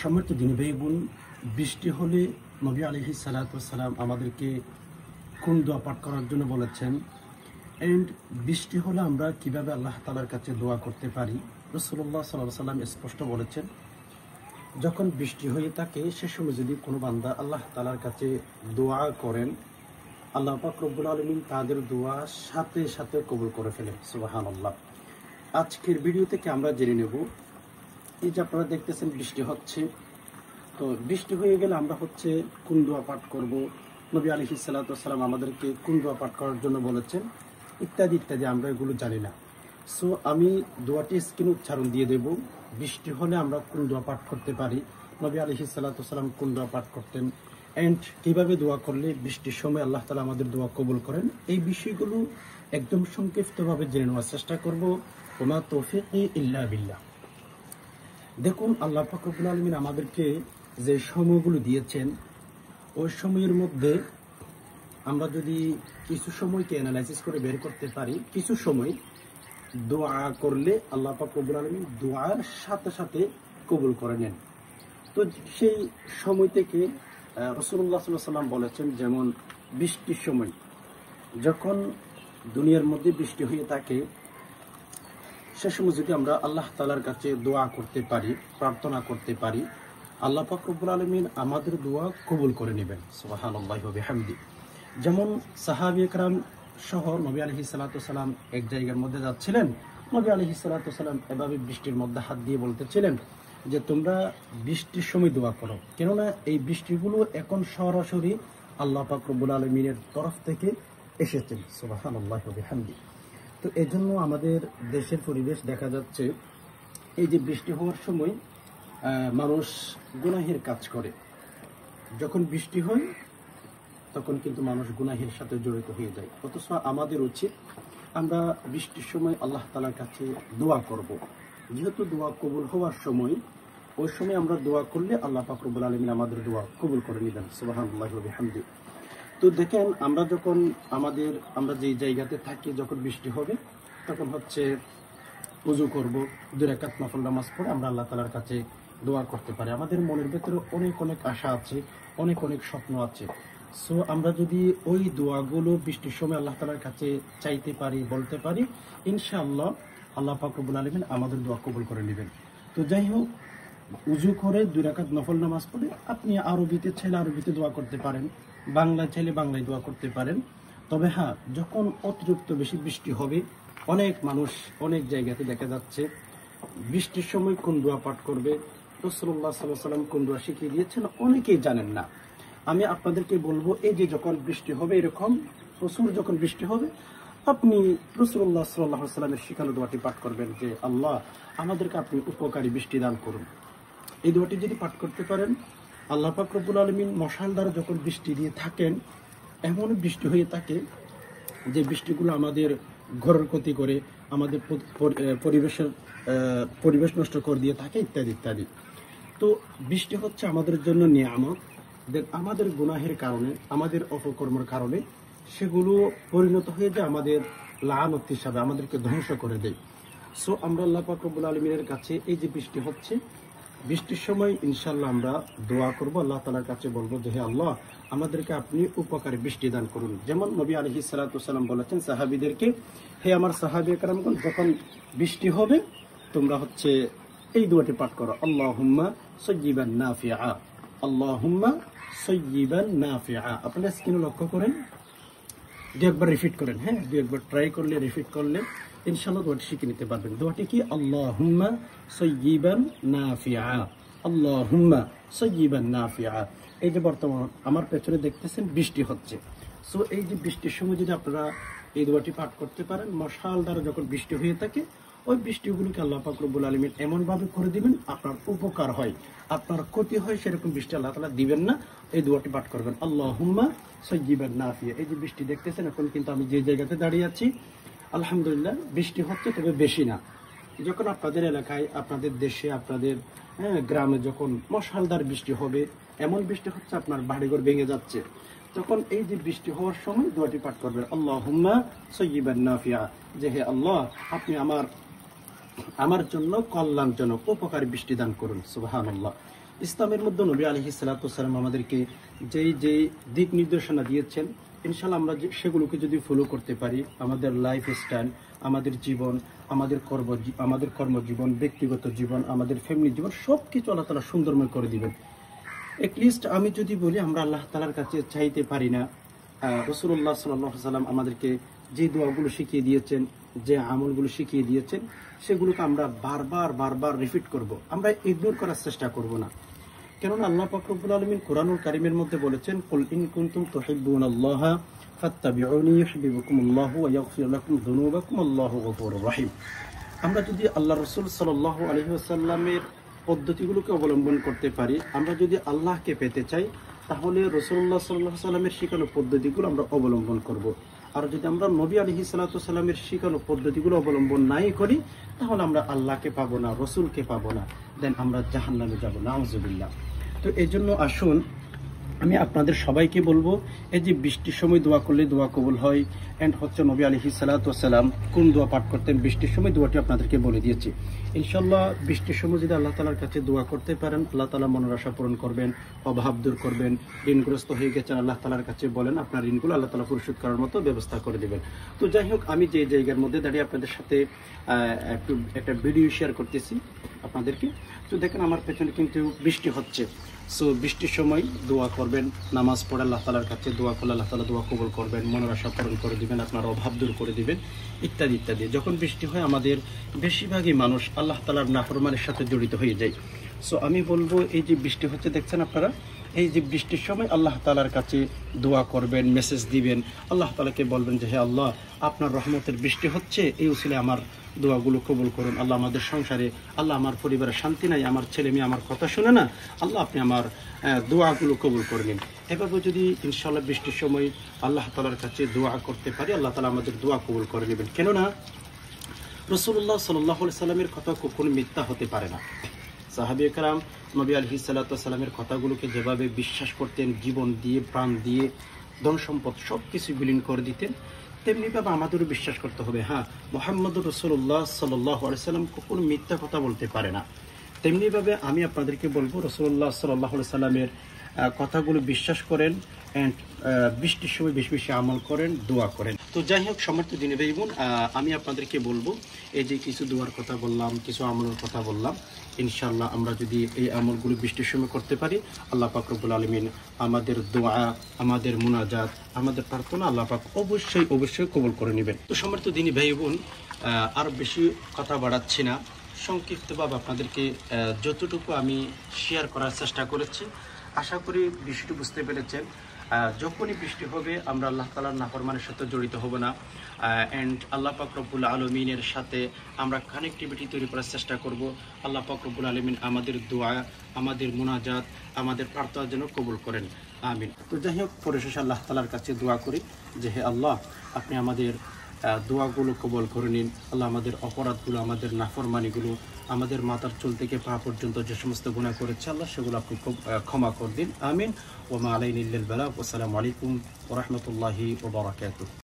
সম্মানিত দিনী ভাই বোন, বৃষ্টি হলে নবী আলাইহিস সালাতু ওয়াস সালাম আমাদেরকে কোন দোয়া পাঠ করার জন্য বলেছেন, এন্ড বৃষ্টি হলে আমরা কিভাবে আল্লাহ তাআলার কাছে দোয়া করতে পারি। রাসূলুল্লাহ সাল্লাল্লাহু আলাইহি ওয়াসাল্লাম স্পষ্ট বলেছেন, যখন বৃষ্টি হয়ে থাকে সে সময় যদি কোনো বান্দা আল্লাহ তাআলার কাছে দোয়া করেন, আল্লাহ পাক রব্বুল আলামিন তাদের দোয়া সাথে সাথে কবুল করে ফেলেন। সুবহানাল্লাহ। আজকের ভিডিও থেকে আমরা জেনে নেব, এই যে আপনারা দেখতেছেন বৃষ্টি হচ্ছে, তো বৃষ্টি হয়ে গেলে আমরা কোন দোয়া পাঠ করব, নবী আলাইহিস সালাতু ওয়াস সালাম আমাদেরকে কোন দোয়া পাঠ করার জন্য বলেছেন, ইত্যাদি ইত্যাদি আমরা এগুলো জানি না। সো আমি দোয়াটি স্ক্রিনে উচ্চারণ দিয়ে দেব। বৃষ্টি হলে আমরা কোন দোয়া পাঠ করতে পারি, নবী আলাইহিস সালাতু ওয়াস সালাম কোন দোয়া পাঠ করতেন, এন্ড কিভাবে দোয়া করলে বৃষ্টির সময় আল্লাহ তাআলা আমাদের দোয়া কবুল করেন, এই বিষয়গুলো একদম সংক্ষিপ্তভাবে জেনে নেওয়ার চেষ্টা করব। ওমা তৌফিকি ইল্লা বিল্লাহ। দেখুন, আল্লাহ পাক রব্বুল আলামিন আমাদেরকে যে সময়গুলো দিয়েছেন, ওই সময়ের মধ্যে আমরা যদি কিছু সময়কে অ্যানালাইসিস করে বের করতে পারি, কিছু সময় দোয়া করলে আল্লাহ পাক রব্বুল আলামিন দোয়ার সাথে সাথে কবুল করে নেন। তো সেই সময় থেকে রাসূলুল্লাহ সাল্লাল্লাহু আলাইহি ওয়াসাল্লাম বলেছেন, যেমন বৃষ্টির সময় যখন দুনিয়ার মধ্যে বৃষ্টি হয়ে থাকে, সে সময় যদি আমরা আল্লাহ তাআলার কাছে দোয়া করতে পারি, প্রার্থনা করতে পারি, আল্লাহ পাক রব্বুল আলামিন আমাদের দোয়া কবুল করে নেবেন। সুবহানাল্লাহি ওয়া বিহামদি। যেমন সাহাবী একরাম সহ নবী আলাইহিস সালাতু ওয়াস সালাম এক জায়গার মধ্যে যাচ্ছিলেন, নবী আলাইহিস সালাতু ওয়াস সালাম এভাবে বৃষ্টির মধ্যে হাত দিয়ে বলতেছিলেন যে তোমরা বৃষ্টির সময় দোয়া করো, কেননা এই বৃষ্টিগুলো এখন সরাসরি আল্লাহ পাক রব্বুল আলামিনের তরফ থেকে এসেছেন। সুবহানাল্লাহি ওয়া বিহামদি। তো এই জন্য আমাদের দেশের পরিবেশ দেখা যাচ্ছে, এই যে বৃষ্টি হওয়ার সময় মানুষ গুনাহের কাজ করে। যখন বৃষ্টি হয় তখন কিন্তু মানুষ গুনাহের সাথে জড়িত হয়ে যায়। অথচ আমাদের উচিত আমরা বৃষ্টির সময় আল্লাহ তাআলার কাছে দোয়া করব। যেহেতু দোয়া কবুল হওয়ার সময়, ওই সময় আমরা দোয়া করলে আল্লাহ পাক রব্বুল আলামিন আমাদের দোয়া কবুল করে নেবেন। সুবহানাল্লাহি ওয়া বিহামদি। তো দেখেন, আমরা যে জায়গাতে থাকি, যখন বৃষ্টি হবে তখন ওযু করব, 2 রাকাত নফল নামাজ পড়ে আমরা আল্লাহ তাআলার কাছে দোয়া করতে পারি। আমাদের মনের ভেতরে অনেক অনেক আশা আছে, অনেক অনেক স্বপ্ন আছে। সো আমরা যদি ওই দোয়াগুলো বৃষ্টির সময় আল্লাহ তাআলার কাছে চাইতে পারি, বলতে পারি, ইনশাআল্লাহ আল্লাহ পাক রব্বুল আলামিন আমাদের দোয়া কবুল করে নেবেন। তো যাই হোক, উযু করে 2 রাকাত নফল নামাজ পড়ে আপনি আরবিতে চাইলে আরবিতে দোয়া করতে পারেন, বাংলায় চাইলে বাংলায় দোয়া করতে পারেন। তবে হ্যাঁ, যখন অতিরিক্ত বেশি বৃষ্টি হবে, অনেক মানুষ অনেক জায়গাতে দেখা যাচ্ছে বৃষ্টির সময় কোন দোয়া পাঠ করবে, রাসূলুল্লাহ সাল্লাল্লাহু আলাইহি ওয়াসাল্লাম কোন দোয়া শিখিয়ে দিয়েছেন, অনেকেই জানেন না। আমি আপনাদেরকে বলবো, এই যে যখন বৃষ্টি হবে, এরকম প্রচুর যখন বৃষ্টি হবে, আপনি রাসূলুল্লাহ সাল্লাল্লাহু আলাইহি ওয়াসাল্লামের শিখানো দোয়াটি পাঠ করবেন যে আল্লাহ আমাদেরকে আপনি উপকারী বৃষ্টি দান করুন। এই দোয়াটি যদি পাঠ করতে পারেন, আল্লাহ পাক রব্বুল আলামিন মশালধারে যখন বৃষ্টি দিয়ে থাকেন, এমন বৃষ্টি হয়ে থাকে যে বৃষ্টিগুলো আমাদের ঘরের ক্ষতি করে, আমাদের পরিবেশ নষ্ট করে দিয়ে থাকে, ইত্যাদি ইত্যাদি। তো বৃষ্টি হচ্ছে আমাদের জন্য নিয়ামত। আমাদের গুনাহের কারণে, আমাদের অপকর্মের কারণে সেগুলো পরিণত হয়ে যায় আমাদের লানত হিসাবে, আমাদেরকে ধ্বংস করে দেয়। সো আমরা আল্লাহ পাক রব্বুল আলামিনের কাছে, এই যে বৃষ্টি হচ্ছে, বৃষ্টির সময় ইনশাআল্লাহ আমরা দোয়া করব, আল্লাহ তাআলার কাছে বলবো যে হে আল্লাহ আমাদেরকে আপনি উপকারী বৃষ্টি দান করুন। যেমন নবী আলাইহিস সালাতু ওয়াস সালাম বলেছেন সাহাবীদেরকে, হে আমার সাহাবী একরামগণ, যখন বৃষ্টি হবে তোমরা এই দোয়াটি পাঠ করো, আল্লাহুম্মা সাইয়্যিবান নাফিআ, আল্লাহুম্মা সাইয়্যিবান নাফিআ। আপনারা স্ক্রিনে লক্ষ্য করেন, 2 একবার রিপিট করেন। হ্যাঁ, 2 একবার ট্রাই করলে, রিপিট করলে ইনশাআল্লাহ দোয়াটি শিখে নিতে পারবেন। দোয়াটি কি? আল্লাহুম্মা সাইয়্যিবান নাফিআ, আল্লাহুম্মা সাইয়্যিবান নাফিআ। এই যে বর্তমান আমার পেছনে দেখতেছেন বৃষ্টি হচ্ছে, সো এই যে বৃষ্টির সময় যদি আপনারা এই দোয়াটি পাঠ করতে পারেন, মশাল দ্বারা যখন বৃষ্টি হয়ে থাকে, ওই বৃষ্টিগুলোকে আল্লাহ পাক রব্বুল আলামিন এমনভাবে করে দিবেন আপনার উপকার হয়, আপনার ক্ষতি হয় সেরকম বৃষ্টি আল্লাহ তাআলা দিবেন না। এই দোয়াটি পাঠ করবেন, আল্লাহুম্মা সাইয়্যিবান নাফিআ। এই যে বৃষ্টি দেখতেছেন, এখন কিন্তু আমি যে জায়গাতে দাঁড়িয়ে আছি, আলহামদুলিল্লাহ বৃষ্টি হচ্ছে, তবে বেশি না। যখন আপনাদের এলাকায়, আপনাদের দেশে, আপনাদের গ্রামে যখন মশালদার বৃষ্টি হবে, এমন বৃষ্টি হচ্ছে আপনার বাড়িঘর ভেঙে যাচ্ছে, তখন এই যে বৃষ্টি হওয়ার সময় দোয়াটি পাঠ করবেন, আল্লাহুম্মা সাইয়্যিবান নাফিআ, যে হে আল্লাহ আপনি আমার জন্য কল্যাণজনক উপকারী বৃষ্টি দান করুন। সুবহানাল্লাহ। ইসলামের মধ্যে নবী আলাইহিস সালাতু ওয়াস সালাম আমাদেরকে যেই যেই দিক নির্দেশনা দিয়েছেন, ইনশাআল্লাহ আমরা সেগুলোকে যদি ফলো করতে পারি, আমাদের লাইফ স্টাইল, আমাদের জীবন, আমাদের কর্মজীবন, ব্যক্তিগত জীবন, আমাদের ফ্যামিলি জীবন সব কিছু আল্লাহ তাআলা সুন্দরময় করে দিবেন। এটলিস্ট আমি যদি বলি, আমরা আল্লাহ তাআলার কাছে চাইতে পারি না, রাসূলুল্লাহ সাল্লাল্লাহু আলাইহি ওয়াসাল্লাম আমাদেরকে যে দোয়াগুলো শিখিয়ে দিয়েছেন, যে আমলগুলো শিখিয়ে দিয়েছেন, সেগুলোকে আমরা বারবার রিপিট করব, আমরা ইগনোর করার চেষ্টা করব না। কেননা আল্লাহ পাক রব্বুল আলামিন কোরআনুল কারীমের মধ্যে বলেছেন, কুল ইন কুনতুম তুহিব্বুনাল্লাহা ফাত্তাবিউনি ইউহিব্বুকুমুল্লাহু ওয়া ইয়াগফির লাকুম যুনুবাকুম আল্লাহু গফুরুর রহিম। আমরা যদি আল্লাহ রাসূল সাল্লাল্লাহু আলাইহি ওয়াসাল্লামের পদ্ধতিগুলোকে অবলম্বন করতে পারি, আমরা যদি আল্লাহকে পেতে চাই, তাহলে রাসূলুল্লাহ সাল্লাল্লাহু আলাইহি ওয়াসাল্লামের শেখানো পদ্ধতিগুলো আমরা অবলম্বন করব। আর যদি আমরা নবী আলাইহিস সালাতু ওয়াস সালামের শেখানো পদ্ধতিগুলো অবলম্বন নাই করি, তাহলে আমরা আল্লাহকে পাবো না, রাসূলকে পাবো না, দেন আমরা জাহান্নামে যাব, নাউযুবিল্লাহ। তো এই জন্য আসুন, আমি আপনাদের সবাইকে বলবো, এই যে বৃষ্টির সময় দোয়া করলে দোয়া কবুল হয়, এন্ড হচ্ছে নবী আলাইহিস সালাতু ওয়াস সালাম কোন দোয়া পাঠ করতেন বৃষ্টির সময়, দোয়াটি আপনাদেরকে বলে দিয়েছি। ইনশাআল্লাহ বৃষ্টির সময় যদি আল্লাহ তাআলার কাছে দোয়া করতে পারেন, আল্লাহ তাআলা মনের আশা পূরণ করবেন, অভাব দূর করবেন। ঋণগ্রস্ত হয়ে গেছেন, আল্লাহ তাআলার কাছে বলেন, আপনার ঋণগুলো আল্লাহ তাআলা পরিশোধ করার মতো ব্যবস্থা করে দিবেন। তো যাই হোক, আমি যে জায়গার মধ্যে দাঁড়িয়ে আপনাদের সাথে একটা ভিডিও শেয়ার করতেছি আপনাদেরকে, তো দেখেন আমার পেছনে কিন্তু বৃষ্টি হচ্ছে। সো বৃষ্টির সময় দোয়া করবেন, নামাজ পড়ে আল্লাহ তাআলার কাছে দোয়া করলে আল্লাহ তাআলা দোয়া কবুল করবেন, মনের আশা পূরণ করে দিবেন, আপনার অভাব দূর করে দিবেন, ইত্যাদি ইত্যাদি। যখন বৃষ্টি হয়, আমাদের বেশিরভাগই মানুষ আল্লাহ তাআলার নাফরমানের সাথে জড়িত হয়ে যায়। সো আমি বলবো, এই যে বৃষ্টি হচ্ছে দেখছেন আপনারা, এই যে বৃষ্টির সময় আল্লাহ তাআলার কাছে দোয়া করবেন, মেসেজ দিবেন, আল্লাহ তাআলাকে বলবেন যে হে আল্লাহ, আপনার রহমতের বৃষ্টি হচ্ছে, এই উসিলে আমার দোয়াগুলো কবুল করুন। আল্লাহ আমাদের সংসারে, আল্লাহ আমার পরিবারে শান্তি নাই, আমার ছেলে মেয়ে আমার কথা শুনে না, আল্লাহ আপনি আমার দোয়াগুলো কবুল করে নিন। এভাবে যদি ইনশাআল্লাহ বৃষ্টির সময় আল্লাহ তাআলার কাছে দোয়া করতে পারি, আল্লাহ তাআলা আমাদের দোয়া কবুল করে নেবেন। কেননা রাসূলুল্লাহ সাল্লাল্লাহু আলাইহি সাল্লামের কথা কখনো মিথ্যা হতে পারে না। সাহাবায়ে কেরাম নবী আলাইহিস সালাতু ওয়াস সালামের কথাগুলোকে যেভাবে বিশ্বাস করতেন, জীবন দিয়ে, প্রাণ দিয়ে, ধন সম্পদ সবকিছু বিলীন করে দিতেন, তেমনিভাবে আমাদেরও বিশ্বাস করতে হবে। হ্যাঁ, মুহাম্মদুর রাসূলুল্লাহ সাল্লাল্লাহু আলাইহি সাল্লাম কখনো মিথ্যা কথা বলতে পারে না। তেমনিভাবে আমি আপনাদেরকে বলবো, রাসূলুল্লাহ সাল্লাল্লাহু আলাইহি সাল্লামের কথাগুলো বিশ্বাস করেন, অ্যান্ড বৃষ্টির সময় বেশি বেশি আমল করেন, দোয়া করেন। তো যাই হোক, সমর্থ দিনে ভাই বোন, আমি আপনাদেরকে বলবো, এই যে কিছু দোয়ার কথা বললাম, কিছু আমলের কথা বললাম, ইনশাআল্লাহ আমরা যদি এই আমলগুলো বৃষ্টির সময় করতে পারি, আল্লাহ পাক রব্বুল আলামিন আমাদের দোয়া, আমাদের মুনাজাত, আমাদের প্রার্থনা আল্লাহ পাক অবশ্যই কবুল করে নেবেন। তো সমর্থ দিনী ভাই বোন, আর বেশি কথা বাড়াচ্ছি না, সংক্ষিপ্তভাবে আপনাদেরকে যতটুকু আমি শেয়ার করার চেষ্টা করেছি, আশা করি বিষয়টি বুঝতে পেরেছেন। যখনই বৃষ্টি হবে, আমরা আল্লাহ তাআলার নাফরমানের সাথে জড়িত হব না, অ্যান্ড আল্লাহ পাক রব্বুল আলামিনের সাথে আমরা কানেক্টিভিটি তৈরি করার চেষ্টা করব। আল্লাহ পাক রব্বুল আলামিন আমাদের দোয়া, আমাদের মুনাজাত, আমাদের প্রার্থনা যেন কবুল করেন, আমিন। তো যাই হোক, পরিশেষে আল্লাহ তাআলার কাছে দোয়া করি যে হে আল্লাহ, আপনি আমাদের দোয়াগুলো কবুল করে নিন। আল্লাহ আমাদের অপরাধগুলো, আমাদের নাফরমানিগুলো, আমাদের মাথার চুল থেকে পা পর্যন্ত যে সমস্ত গুনাহ করেছে, আল্লাহ সেগুলো আপনি ক্ষমা করে দিন, আমিন। ওয়া মা আলাইনা ইল্লাল বালাগ। আসসালামু আলাইকুম ওয়া রাহমাতুল্লাহি ওয়া বারাকাতুহু।